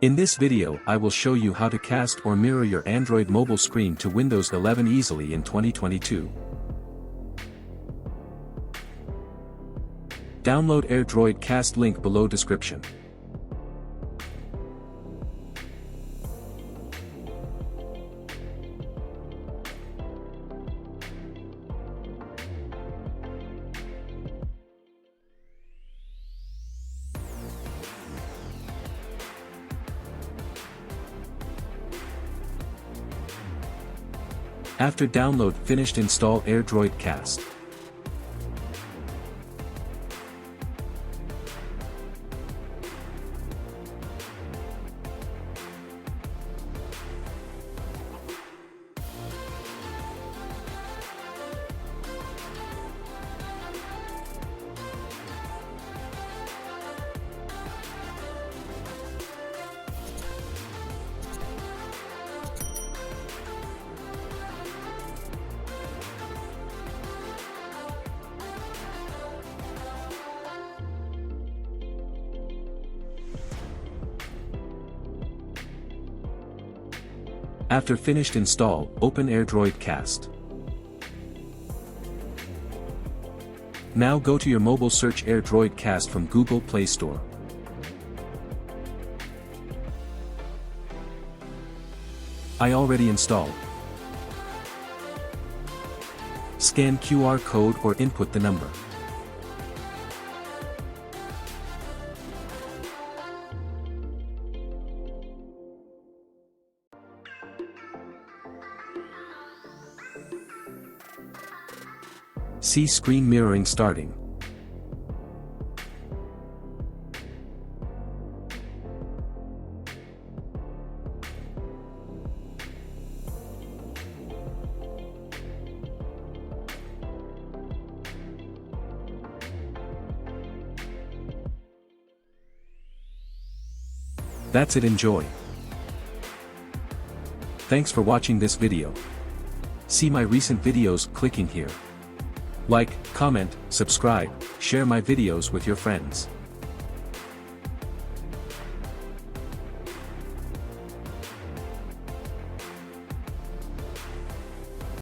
In this video I will show you how to cast or mirror your Android mobile screen to Windows 11 easily in 2022. Download AirDroid Cast link below description. After download finished, install AirDroid Cast. After finished install, open AirDroid Cast. Now go to your mobile, search AirDroid Cast from Google Play Store. I already installed. Scan QR code or input the number. See screen mirroring starting. That's it, enjoy. Thanks for watching this video. See my recent videos clicking here. Like, comment, subscribe, share my videos with your friends.